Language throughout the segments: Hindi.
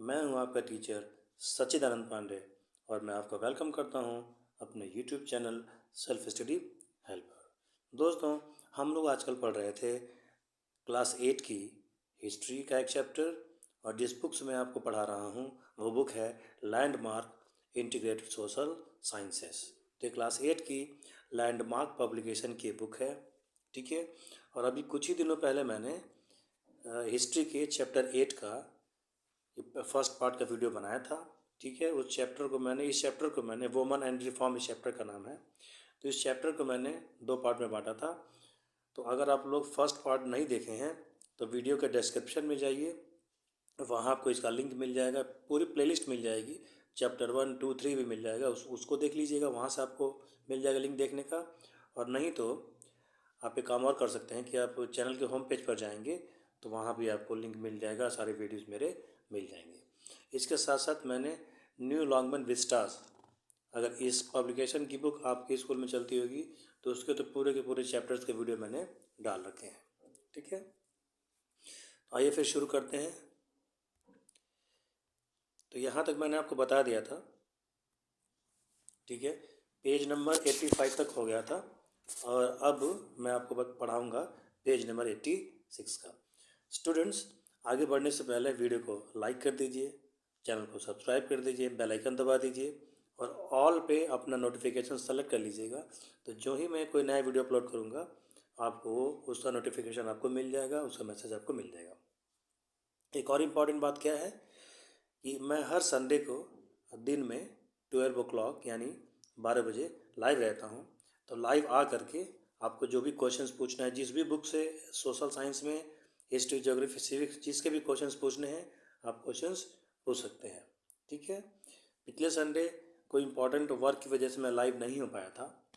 मैं हूं आपका टीचर सच्चिदानंद पांडे और मैं आपका वेलकम करता हूं अपने YouTube channel self study helper. दोस्तों, हम लोग आजकल पढ़ रहे थे क्लास 8 की हिस्ट्री का एक चैप्टर, और जिस बुक से मैं आपको पढ़ा रहा हूं वो बुक है लैंडमार्क इंटीग्रेटेड सोशल साइंसेस। तो ये क्लास 8 की लैंडमार्क पब्लिकेशन की बुक है, ठीक है। और अभी कुछ ही दिनों पहले मैंने हिस्ट्री के चैप्टर 8 का फर्स्ट पार्ट का वीडियो बनाया था, ठीक है। इस चैप्टर को मैंने वुमन एंड रिफॉर्म, इस चैप्टर का नाम है। तो इस चैप्टर को मैंने 2 पार्ट में बांटा था। तो अगर आप लोग फर्स्ट पार्ट नहीं देखे हैं तो वीडियो के डिस्क्रिप्शन में जाइए, वहाँ आपको इसका लिंक मिल जाएगा, पूरी प्लेलिस्ट मिल जाएगी, चैप्टर 1, 2, 3 भी मिल जाएगा, उसको देख लीजिएगा, वहाँ से आपको मिल जाएगा लिंक देखने का। और नहीं तो आप एक काम और कर सकते हैं कि आप चैनल के होम पेज पर जाएंगे तो वहाँ भी आपको लिंक मिल जाएगा, सारे वीडियोस मेरे मिल जाएंगे। इसके साथ साथ मैंने न्यू लॉन्गमैन विस्टास, अगर इस पब्लिकेशन की बुक आपके स्कूल में चलती होगी तो उसके तो पूरे के पूरे चैप्टर्स के वीडियो मैंने डाल रखे हैं, ठीक है। तो आइए फिर शुरू करते हैं। तो यहाँ तक मैंने आपको बता दिया था, ठीक है। पेज नंबर 85 तक हो गया था और अब मैं आपको पढ़ाऊँगा पेज नंबर 86 का। स्टूडेंट्स, आगे बढ़ने से पहले वीडियो को लाइक कर दीजिए, चैनल को सब्सक्राइब कर दीजिए, बेल आइकन दबा दीजिए और ऑल पे अपना नोटिफिकेशन सेलेक्ट कर लीजिएगा। तो जो ही मैं कोई नया वीडियो अपलोड करूँगा आपको उसका नोटिफिकेशन आपको मिल जाएगा, उसका मैसेज आपको मिल जाएगा। एक और इम्पॉर्टेंट बात क्या है कि मैं हर संडे को दिन में 12 o'clock यानी 12 बजे लाइव रहता हूँ। तो लाइव आ करके आपको जो भी क्वेश्चंस पूछना है, जिस भी बुक से सोशल साइंस में, हिस्ट्री, ज्योग्राफी, सिविक्स, जिसके भी क्वेश्चंस पूछने हैं आप क्वेश्चंस पूछ सकते हैं, ठीक है। पिछले संडे कोई इम्पोर्टेंट वर्क की वजह से मैं लाइव नहीं हो पाया था,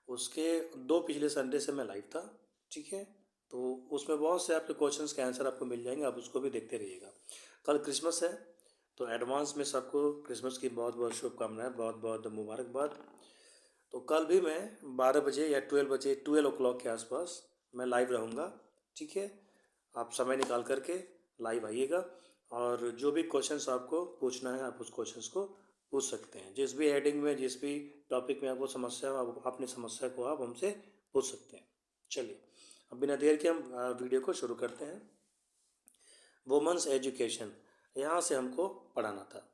उसके 2 पिछले संडे से मैं लाइव था, ठीक है। तो उसमें बहुत से आपके क्वेश्चंस के आंसर आपको मिल जाएंगे, आप उसको भी देखते रहिएगा। कल क्रिसमस है तो एडवांस में सबको क्रिसमस की बहुत बहुत शुभकामनाएं, बहुत बहुत मुबारकबाद। तो कल भी मैं 12 बजे या 12 बजे, 12 o'clock के आसपास मैं लाइव रहूँगा, ठीक है। आप समय निकाल करके लाइव आइएगा और जो भी क्वेश्चंस आपको पूछना है आप उस क्वेश्चंस को पूछ सकते हैं। जिस भी हेडिंग में, जिस भी टॉपिक में आपको समस्या हो, आप अपनी समस्या को आप हमसे पूछ सकते हैं। चलिए अब बिना देर के हम वीडियो को शुरू करते हैं। वुमेन्स एजुकेशन, यहाँ से हमको पढ़ाना था।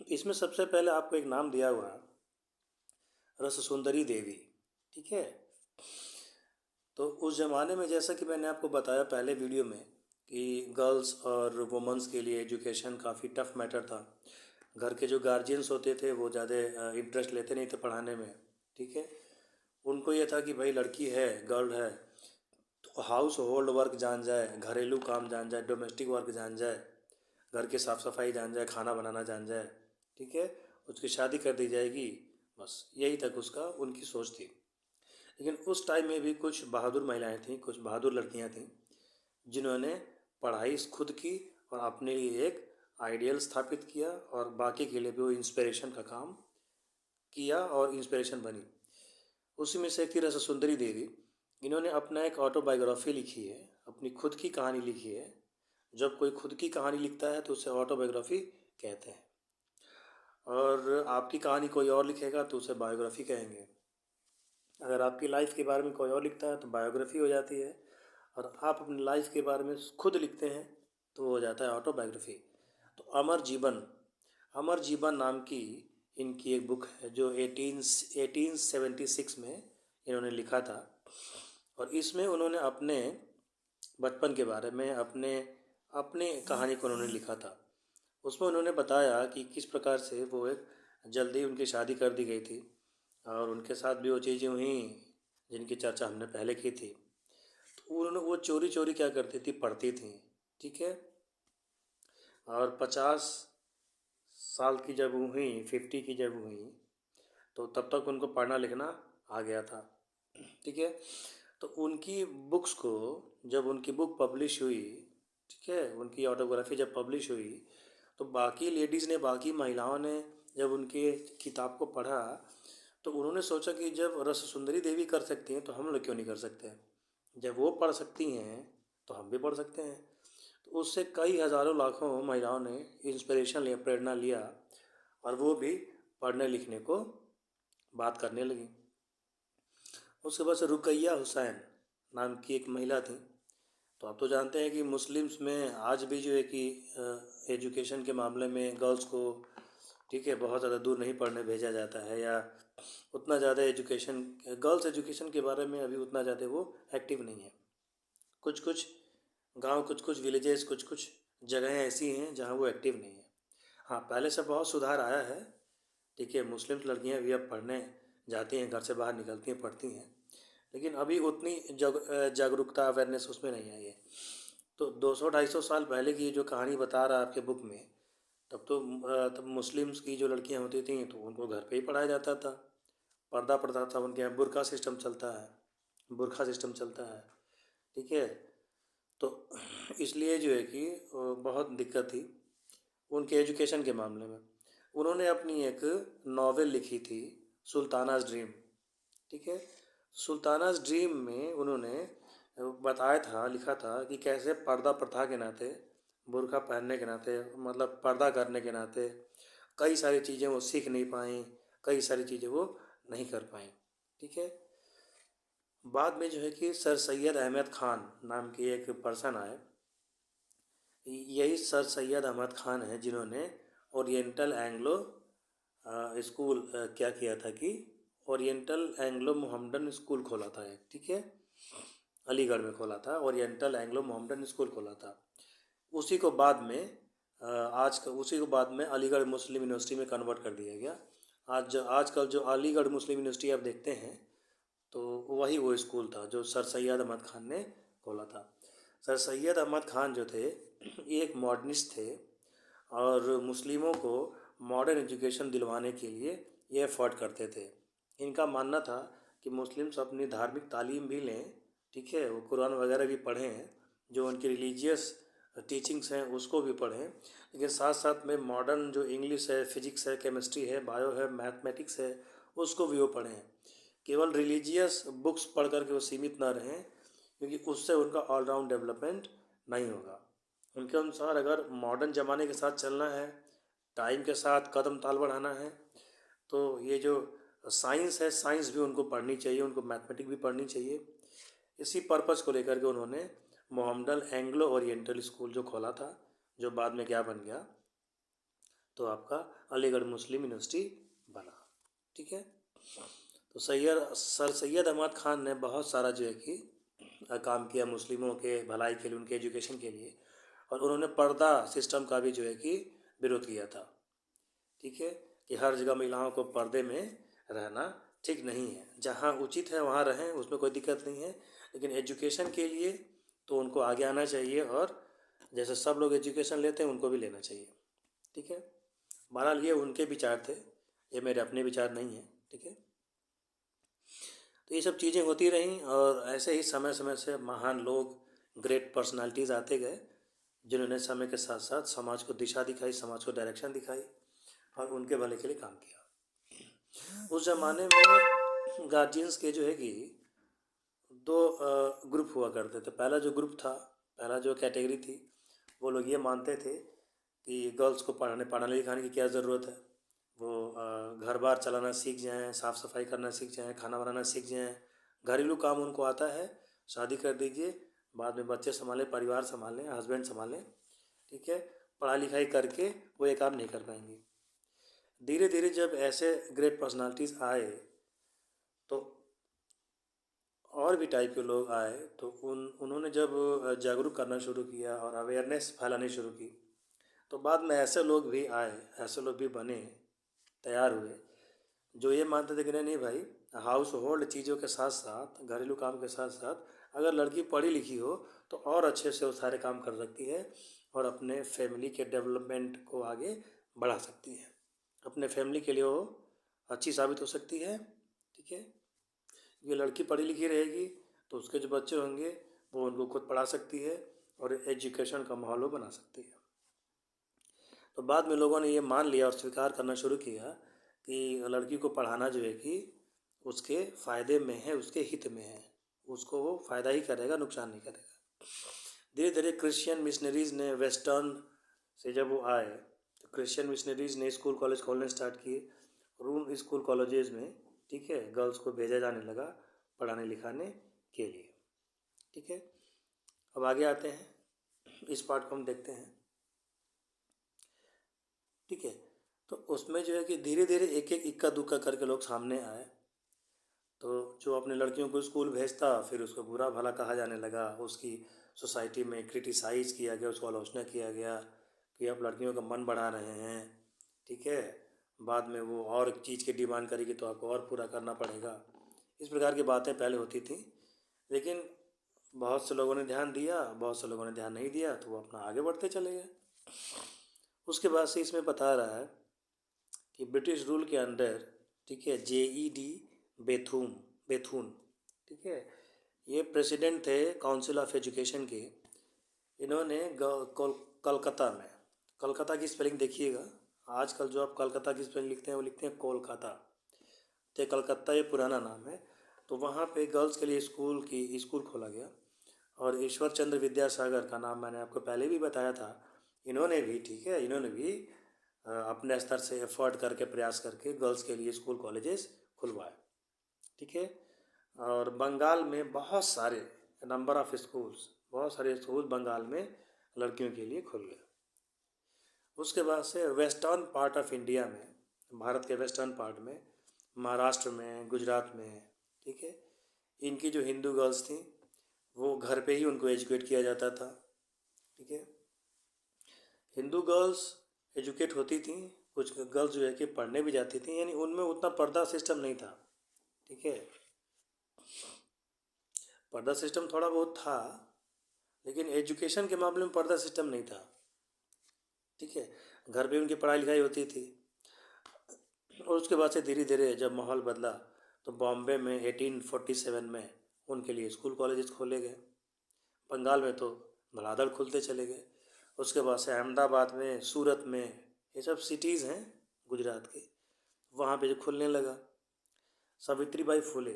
इसमें सबसे पहले आपको एक नाम दिया हुआ है, रस सुंदरी देवी, ठीक है। तो उस ज़माने में, जैसा कि मैंने आपको बताया पहले वीडियो में, कि गर्ल्स और वुमेन्स के लिए एजुकेशन काफ़ी टफ मैटर था। घर के जो गार्जियंस होते थे वो ज़्यादा इंटरेस्ट लेते नहीं थे पढ़ाने में, ठीक है। उनको ये था कि भाई लड़की है, गर्ल है, तो हाउस होल्ड वर्क जान जाए, घरेलू काम जान जाए, डोमेस्टिक वर्क जान जाए, घर की साफ़ सफाई जान जाए, खाना बनाना जान जाए, ठीक है, उसकी शादी कर दी जाएगी, बस यही तक उसका उनकी सोच थी। लेकिन उस टाइम में भी कुछ बहादुर महिलाएं थीं, कुछ बहादुर लड़कियां थीं, जिन्होंने पढ़ाई खुद की और अपने लिए एक आइडियल स्थापित किया और बाकी के लिए भी वो इंस्पिरेशन का काम किया और इंस्पिरेशन बनी। उसी में से एक थी रस सुंदरी देवी। इन्होंने अपना एक ऑटोबायोग्राफी लिखी है, अपनी खुद की कहानी लिखी है। जब कोई खुद की कहानी लिखता है तो उसे ऑटोबायोग्राफी कहते हैं, और आपकी कहानी कोई और लिखेगा तो उसे बायोग्राफी कहेंगे। अगर आपकी लाइफ के बारे में कोई और लिखता है तो बायोग्राफी हो जाती है, और आप अपनी लाइफ के बारे में खुद लिखते हैं तो वो हो जाता है ऑटोबायोग्राफी। तो अमर जीवन नाम की इनकी एक बुक है जो 1876 में इन्होंने लिखा था, और इसमें उन्होंने अपने बचपन के बारे में, अपने कहानी को उन्होंने लिखा था। उसमें उन्होंने बताया कि किस प्रकार से वो एक जल्दी उनकी शादी कर दी गई थी और उनके साथ भी वो चीज़ें हुई जिनकी चर्चा हमने पहले की थी। तो उन्होंने वो चोरी चोरी क्या करती थी, पढ़ती थी, ठीक है। और 50 साल की जब हुई, 50 की जब हुई, तो तब तक उनको पढ़ना लिखना आ गया था, ठीक है। तो उनकी बुक्स को, जब उनकी बुक पब्लिश हुई, ठीक है, उनकी ऑटोग्राफी जब पब्लिश हुई, तो बाकी लेडीज़ ने, बाकी महिलाओं ने जब उनके किताब को पढ़ा तो उन्होंने सोचा कि जब रस सुंदरी देवी कर सकती हैं तो हम लोग क्यों नहीं कर सकते। जब वो पढ़ सकती हैं तो हम भी पढ़ सकते हैं। तो उससे कई हज़ारों लाखों महिलाओं ने इंस्पिरेशन लिया, प्रेरणा लिया, और वो भी पढ़ने लिखने को बात करने लगी। उसके बाद से रुकैया हुसैन नाम की एक महिला थी। तो आप तो जानते हैं कि मुस्लिम्स में आज भी जो है कि एजुकेशन के मामले में गर्ल्स को, ठीक है, बहुत ज़्यादा दूर नहीं पढ़ने भेजा जाता है, या उतना ज़्यादा एजुकेशन, गर्ल्स एजुकेशन के बारे में अभी उतना ज़्यादा वो एक्टिव नहीं है। कुछ कुछ गांव, कुछ कुछ विलेजेस, कुछ कुछ जगहें ऐसी हैं जहां वो एक्टिव नहीं है। हाँ, पहले से बहुत सुधार आया है, ठीक है, मुस्लिम लड़कियां भी अब पढ़ने जाती हैं, घर से बाहर निकलती हैं, पढ़ती हैं, लेकिन अभी उतनी जागरूकता, अवेयरनेस उसमें नहीं आई है। तो 200-250 साल पहले की जो कहानी बता रहा है आपके बुक में, तब मुस्लिम्स की जो लड़कियां होती थी तो उनको घर पे ही पढ़ाया जाता था, पर्दा पड़ता था, उनके यहाँ बुर्का सिस्टम चलता है, बुरखा सिस्टम चलता है, ठीक है। तो इसलिए जो है कि बहुत दिक्कत थी उनके एजुकेशन के मामले में। उन्होंने अपनी एक नॉवेल लिखी थी, सुल्तानाज ड्रीम, ठीक है। सुल्तानाज ड्रीम में उन्होंने बताया था, लिखा था कि कैसे पर्दा प्रथा के नाते, बुर्का पहनने के नाते, मतलब पर्दा करने के नाते कई सारी चीज़ें वो सीख नहीं पाई, कई सारी चीज़ें वो नहीं कर पाई, ठीक है। बाद में जो है कि सर सैयद अहमद ख़ान नाम के एक पर्सन आए। यही सर सैयद अहमद ख़ान हैं जिन्होंने ओरिएंटल एंग्लो स्कूल क्या किया था कि ओरिएंटल एंग्लो मोहम्मडन स्कूल खोला था एक, ठीक है, अलीगढ़ में खोला था, ओरिएंटल एंग्लो मोहम्मडन स्कूल खोला था। उसी को बाद में उसी को बाद में अलीगढ़ मुस्लिम यूनिवर्सिटी में कन्वर्ट कर दिया गया। आजकल जो अलीगढ़ मुस्लिम यूनिवर्सिटी आप देखते हैं, तो वही वो स्कूल था जो सर सैयद अहमद ख़ान ने खोला था। सर सैयद अहमद ख़ान जो थे ये एक मॉडर्निस्ट थे, और मुस्लिमों को मॉडर्न एजुकेशन दिलवाने के लिए ये एफर्ट करते थे। इनका मानना था कि मुस्लिम्स अपनी धार्मिक तालीम भी लें, ठीक है, वो कुरान वगैरह भी पढ़ें, जो उनकी रिलीजियस टीचिंग्स हैं उसको भी पढ़ें, लेकिन साथ साथ में मॉडर्न जो इंग्लिश है, फिजिक्स है, केमिस्ट्री है, बायो है, मैथमेटिक्स है, उसको भी वो पढ़ें। केवल रिलीजियस बुक्स पढ़ कर के वो सीमित ना रहें, क्योंकि उससे उनका ऑलराउंड डेवलपमेंट नहीं होगा। उनके अनुसार अगर मॉडर्न ज़माने के साथ चलना है, टाइम के साथ कदम ताल बढ़ाना है, तो ये जो साइंस है, साइंस भी उनको पढ़नी चाहिए, उनको मैथमेटिक्स भी पढ़नी चाहिए। इसी पर्पज़ को लेकर के उन्होंने मोहम्मदन एंग्लो ओरिएंटल स्कूल जो खोला था, जो बाद में क्या बन गया, तो आपका अलीगढ़ मुस्लिम यूनिवर्सिटी बना, ठीक है। तो सर सैयद अहमद ख़ान ने बहुत सारा जो है कि काम किया मुस्लिमों के भलाई के लिए, उनके एजुकेशन के लिए, और उन्होंने पर्दा सिस्टम का भी जो है कि विरोध किया था, ठीक है, कि हर जगह महिलाओं को पर्दे में रहना ठीक नहीं है, जहाँ उचित है वहाँ रहें, उसमें कोई दिक्कत नहीं है, लेकिन एजुकेशन के लिए तो उनको आगे आना चाहिए, और जैसे सब लोग एजुकेशन लेते हैं उनको भी लेना चाहिए, ठीक है। बहरहाल ये उनके विचार थे, ये मेरे अपने विचार नहीं हैं, ठीक है। तो ये सब चीज़ें होती रहीं, और ऐसे ही समय समय से महान लोग, ग्रेट पर्सनालिटीज़ आते गए, जिन्होंने समय के साथ साथ समाज को दिशा दिखाई, समाज को डायरेक्शन दिखाई, और उनके भले के लिए काम किया। उस ज़माने में गार्जियंस के जो है कि दो ग्रुप हुआ करते थे। पहला जो ग्रुप था, पहला जो कैटेगरी थी, वो लोग ये मानते थे कि गर्ल्स को पढ़ाने लिखाने की क्या ज़रूरत है, वो घर बार चलाना सीख जाएं, साफ़ सफाई करना सीख जाएं, खाना बनाना सीख जाएं, घरेलू काम उनको आता है, शादी कर दीजिए, बाद में बच्चे संभालें, परिवार संभालें, हस्बैंड संभालें, ठीक है। पढ़ाई लिखाई करके वो ये काम नहीं कर पाएंगी। धीरे धीरे जब ऐसे ग्रेट पर्सनालिटीज़ आए, तो और भी टाइप के लोग आए, तो उन्होंने जब जागरूक करना शुरू किया और अवेयरनेस फैलानी शुरू की, तो बाद में ऐसे लोग भी आए, ऐसे लोग भी बने, तैयार हुए, जो ये मानते थे कि नहीं नहीं भाई, हाउस होल्ड चीज़ों के साथ साथ, घरेलू काम के साथ साथ अगर लड़की पढ़ी लिखी हो तो और अच्छे से वो सारे काम कर सकती है, और अपने फैमिली के डेवलपमेंट को आगे बढ़ा सकती है, अपने फैमिली के लिए वो अच्छी साबित हो सकती है, ठीक है। ये लड़की पढ़ी लिखी रहेगी तो उसके जो बच्चे होंगे वो उनको खुद पढ़ा सकती है, और एजुकेशन का माहौल वो बना सकती है। तो बाद में लोगों ने ये मान लिया और स्वीकार करना शुरू किया कि लड़की को पढ़ाना जो है कि उसके फ़ायदे में है, उसके हित में है, उसको वो फ़ायदा ही करेगा, नुकसान नहीं करेगा। धीरे धीरे क्रिश्चियन मिशनरीज़ ने वेस्टर्न से जब वो आए तो क्रिश्चियन मिशनरीज़ ने स्कूल कॉलेज खोलने स्टार्ट किए और उन स्कूल कॉलेजेस में, ठीक है, गर्ल्स को भेजा जाने लगा पढ़ाने लिखाने के लिए। ठीक है, अब आगे आते हैं, इस पार्ट को हम देखते हैं। ठीक है, तो उसमें जो है कि धीरे धीरे एक एक इक्का दुक्का करके लोग सामने आए। तो जो अपने लड़कियों को स्कूल भेजता फिर उसको बुरा भला कहा जाने लगा, उसकी सोसाइटी में क्रिटिसाइज़ किया गया, उसको आलोचना किया गया कि आप लड़कियों का मन बढ़ा रहे हैं। ठीक है, बाद में वो और चीज़ की डिमांड करेगी तो आपको और पूरा करना पड़ेगा। इस प्रकार की बातें पहले होती थी, लेकिन बहुत से लोगों ने ध्यान दिया, बहुत से लोगों ने ध्यान नहीं दिया, तो वो अपना आगे बढ़ते चले गए। उसके बाद से इसमें बता रहा है कि ब्रिटिश रूल के अंडर, ठीक है, JED बेथून, ठीक है, ये प्रेसिडेंट थे काउंसिल ऑफ एजुकेशन के। इन्होंने कलकत्ता की स्पेलिंग देखिएगा। आजकल जो आप कलकत्ता की स्पेलिंग लिखते हैं वो लिखते हैं कोलकाता, तो कलकत्ता ये पुराना नाम है। तो वहाँ पे गर्ल्स के लिए स्कूल खोला गया और ईश्वर चंद्र विद्यासागर का नाम मैंने आपको पहले भी बताया था। इन्होंने भी, ठीक है, इन्होंने भी अपने स्तर से एफर्ट करके प्रयास करके गर्ल्स के लिए स्कूल कॉलेजेस खुलवाए। ठीक है, और बंगाल में बहुत सारे बहुत सारे स्कूल बंगाल में लड़कियों के लिए खुल गए। उसके बाद से वेस्टर्न पार्ट ऑफ इंडिया में, भारत के वेस्टर्न पार्ट में, महाराष्ट्र में, गुजरात में, ठीक है, इनकी जो हिंदू गर्ल्स थी वो घर पे ही उनको एजुकेट किया जाता था। ठीक है, हिंदू गर्ल्स एजुकेट होती थी, कुछ गर्ल्स जो है कि पढ़ने भी जाती थी, यानी उनमें उतना पर्दा सिस्टम नहीं था। ठीक है, पर्दा सिस्टम थोड़ा बहुत था, लेकिन एजुकेशन के मामले में पर्दा सिस्टम नहीं था। ठीक है, घर पे उनकी पढ़ाई लिखाई होती थी। और उसके बाद से धीरे धीरे जब माहौल बदला तो बॉम्बे में 1847 में उनके लिए स्कूल कॉलेजेस खोले गए। बंगाल में तो धड़ाधड़ खुलते चले गए। उसके बाद से अहमदाबाद में, सूरत में, ये सब सिटीज़ हैं गुजरात के, वहाँ पे जो खुलने लगा। सावित्री बाई फुले,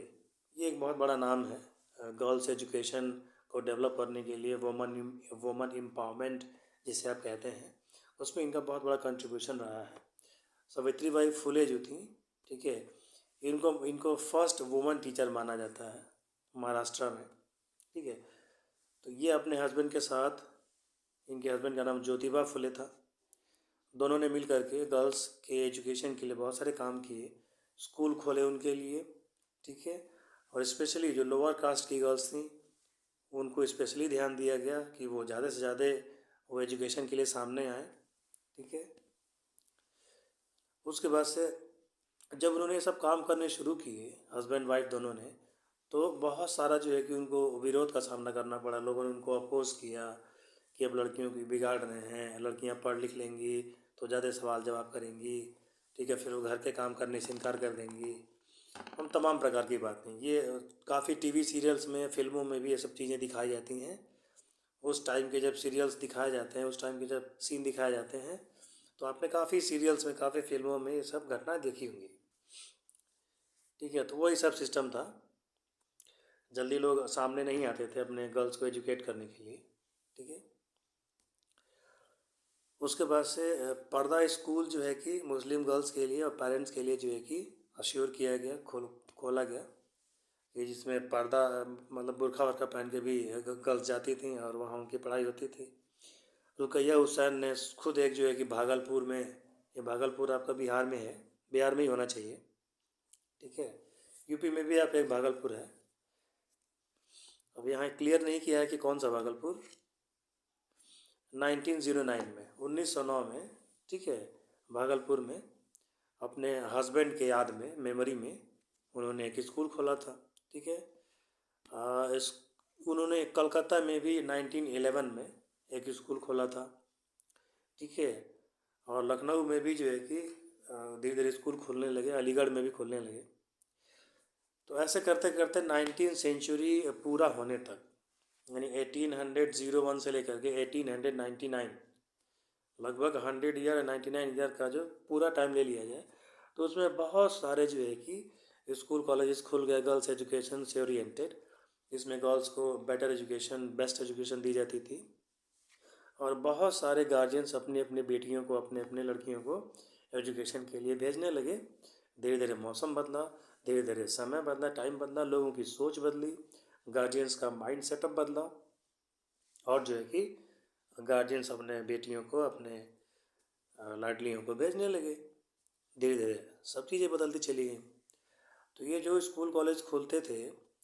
ये एक बहुत बड़ा नाम है गर्ल्स एजुकेशन को डेवलप करने के लिए, वुमन एम्पावरमेंट जिसे आप कहते हैं, उसमें इनका बहुत बड़ा कंट्रीब्यूशन रहा है। सावित्री बाई फुले जो थी, ठीक है, इनको फर्स्ट वुमन टीचर माना जाता है महाराष्ट्र में। ठीक है, तो ये अपने हस्बैंड के साथ, इनके हस्बैंड का नाम ज्योतिबा फुले था, दोनों ने मिल करके गर्ल्स के एजुकेशन के लिए बहुत सारे काम किए, स्कूल खोले उनके लिए। ठीक है, और स्पेशली जो लोअर कास्ट की गर्ल्स थी उनको स्पेशली ध्यान दिया गया कि वो ज़्यादा से ज़्यादा वो एजुकेशन के लिए सामने आए। ठीक है, उसके बाद से जब उन्होंने ये सब काम करने शुरू किए हस्बैंड वाइफ दोनों ने, तो बहुत सारा जो है कि उनको विरोध का सामना करना पड़ा। लोगों ने उनको अपोज किया कि अब लड़कियों की बिगाड़ रहे हैं, लड़कियां पढ़ लिख लेंगी तो ज़्यादा सवाल जवाब करेंगी, ठीक है, फिर वो घर के काम करने से इनकार कर देंगी, हम तमाम प्रकार की बातें। ये काफ़ी टीवी सीरियल्स में, फिल्मों में भी ये सब चीज़ें दिखाई जाती हैं। उस टाइम के जब सीरियल्स दिखाए जाते हैं, उस टाइम के जब सीन दिखाए जाते हैं, तो आपने काफ़ी सीरियल्स में, काफ़ी फिल्मों में ये सब घटनाएं देखी होंगी। ठीक है, तो वही सब सिस्टम था। जल्दी लोग सामने नहीं आते थे अपने गर्ल्स को एजुकेट करने के लिए। ठीक है, उसके बाद से पर्दा स्कूल जो है कि मुस्लिम गर्ल्स के लिए और पेरेंट्स के लिए जो है कि अश्योर किया गया, खोला गया, कि जिसमें पर्दा मतलब बुर्खा वर्खा पहन के भी गर्ल्स जाती थी और वहाँ उनकी पढ़ाई होती थी। रुकैया हुसैन ने खुद एक जो है कि भागलपुर में, ये भागलपुर आपका बिहार में है, बिहार में ही होना चाहिए। ठीक है, यूपी में भी आप एक भागलपुर है, अब यहाँ क्लियर नहीं किया है कि कौन सा भागलपुर। 1909 में, 1909 में, ठीक है, भागलपुर में अपने हस्बैंड के याद में, मेमोरी में उन्होंने एक स्कूल खोला था। ठीक है, उन्होंने कलकत्ता में भी 1911 में एक स्कूल खोला था। ठीक है, और लखनऊ में भी जो है कि धीरे धीरे स्कूल खुलने लगे, अलीगढ़ में भी खुलने लगे। तो ऐसे करते करते 19वीं सेंचुरी पूरा होने तक, यानी 1801 से लेकर के 1899, लगभग 100 ईयर, 99 ईयर का जो पूरा टाइम ले लिया जाए, तो उसमें बहुत सारे जो है कि स्कूल कॉलेजेस खुल गए गर्ल्स एजुकेशन से ओरिएंटेड। इसमें गर्ल्स को बेटर एजुकेशन, बेस्ट एजुकेशन दी जाती थी। और बहुत सारे गार्जियंस अपनी अपनी बेटियों को, अपने अपने लड़कियों को एजुकेशन के लिए भेजने लगे। धीरे धीरे मौसम बदला, धीरे धीरे समय बदला, टाइम बदला, लोगों की सोच बदली, गार्जियंस का माइंड सेटअप बदला, और जो है कि गार्जियंस अपने बेटियों को, अपने लाडलियों को भेजने लगे। धीरे धीरे सब चीज़ें बदलती चली गई। तो ये जो स्कूल कॉलेज खोलते थे,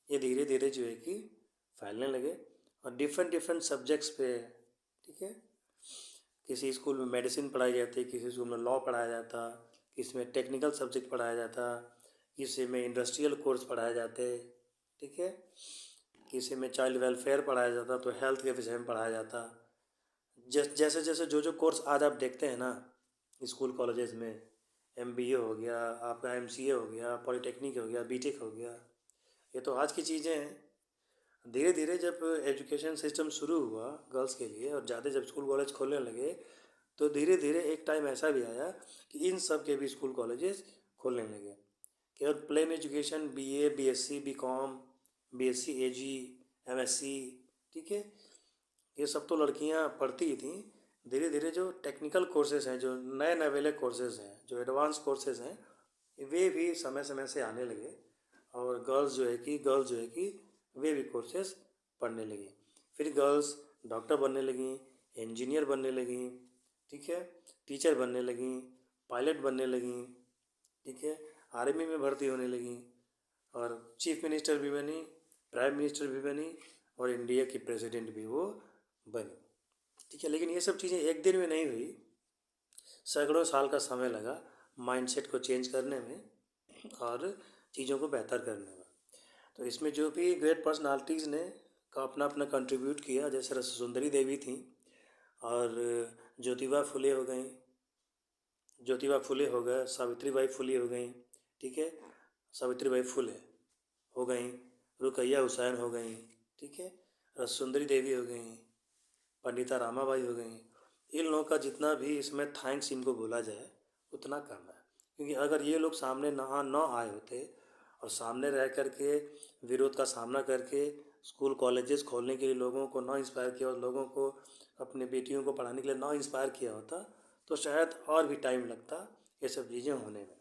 ये धीरे धीरे जो है कि फैलने लगे, और डिफरेंट डिफरेंट सब्जेक्ट्स पे, ठीक है। किसी स्कूल में मेडिसिन पढ़ाई जाती, किसी स्कूल में लॉ पढ़ाया जाता, किसी में टेक्निकल सब्जेक्ट पढ़ाया जाता, किसी में इंडस्ट्रियल कोर्स पढ़ाए जाते, ठीक है। किसी में चाइल्ड वेलफेयर पढ़ाया जाता, तो हेल्थ के विषय में पढ़ाया जाता। जैसे जैसे जो कोर्स आज आप देखते हैं ना स्कूल कॉलेजेस में, MBA हो गया आपका, MCA हो गया, पॉलिटेक्निक हो गया, BTech हो गया, ये तो आज की चीज़ें हैं। धीरे धीरे जब एजुकेशन सिस्टम शुरू हुआ गर्ल्स के लिए, और ज़्यादा जब स्कूल कॉलेज खोलने लगे, तो धीरे धीरे एक टाइम ऐसा भी आया कि इन सब के भी स्कूल कॉलेजेस खोलने लगे। केवल plain education, BA, BSc, BCom, BSc AG, MSc, ठीक है, ये सब तो लड़कियां पढ़ती ही थीं। धीरे धीरे जो टेक्निकल कोर्सेज हैं, जो नए नवेले कोर्सेज हैं, जो एडवांस कोर्सेज हैं, वे भी समय समय से आने लगे, और गर्ल्स जो है कि वे भी कोर्सेज पढ़ने लगी। फिर गर्ल्स डॉक्टर बनने लगीं, इंजीनियर बनने लगीं, ठीक है, टीचर बनने लगीं, पायलट बनने लगीं, ठीक है, आर्मी में भर्ती होने लगीं, और चीफ मिनिस्टर भी बनी, प्राइम मिनिस्टर भी बनी, और इंडिया की प्रेसिडेंट भी वो बनी, ठीक है। लेकिन ये सब चीज़ें एक दिन में नहीं हुई, सैकड़ों साल का समय लगा माइंडसेट को चेंज करने में और चीज़ों को बेहतर करने में। तो इसमें जो भी ग्रेट पर्सनालिटीज़ ने का अपना अपना कंट्रीब्यूट किया, जैसे रससुंदरी देवी थी, और ज्योतिबा फुले हो गई, ज्योतिबा फुले हो गए, सावित्रीबाई फुले हो गई, ठीक है, सावित्रीबाई फुले हो गई, रुकैया हुसैन हो गई, ठीक है, रससुंदरी देवी हो गई, पंडिता रामाबाई हो गई। इन लोगों का जितना भी इसमें थैंक्स इनको बोला जाए उतना कम है, क्योंकि अगर ये लोग सामने ना आए होते, और सामने रह कर के विरोध का सामना करके स्कूल कॉलेजेस खोलने के लिए लोगों को ना इंस्पायर किया, और लोगों को अपने बेटियों को पढ़ाने के लिए ना इंस्पायर किया होता, तो शायद और भी टाइम लगता ये सब चीज़ें होने में,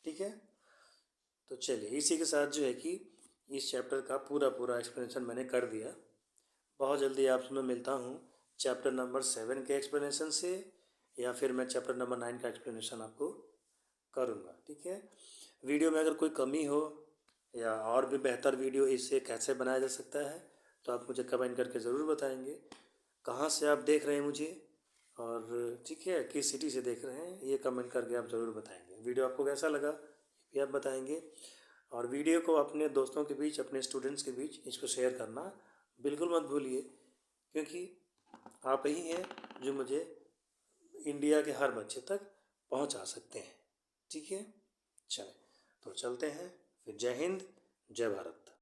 ठीक है। तो चलिए, इसी के साथ जो है कि इस चैप्टर का पूरा पूरा एक्सप्लेनेशन मैंने कर दिया। बहुत जल्दी आपसे मैं मिलता हूँ चैप्टर नंबर 7 के एक्सप्लेनेशन से, या फिर मैं चैप्टर नंबर 9 का एक्सप्लेनेशन आपको करूँगा, ठीक है। वीडियो में अगर कोई कमी हो, या और भी बेहतर वीडियो इससे कैसे बनाया जा सकता है, तो आप मुझे कमेंट करके ज़रूर बताएंगे। कहाँ से आप देख रहे हैं मुझे, और ठीक है, किस सिटी से देख रहे हैं, ये कमेंट करके आप ज़रूर बताएंगे। वीडियो आपको कैसा लगा ये आप बताएंगे, और वीडियो को अपने दोस्तों के बीच, अपने स्टूडेंट्स के बीच इसको शेयर करना बिल्कुल मत भूलिए, क्योंकि आप ही हैं जो मुझे इंडिया के हर बच्चे तक पहुंचा सकते हैं, ठीक है। चलें, तो चलते हैं फिर। जय हिंद, जय भारत।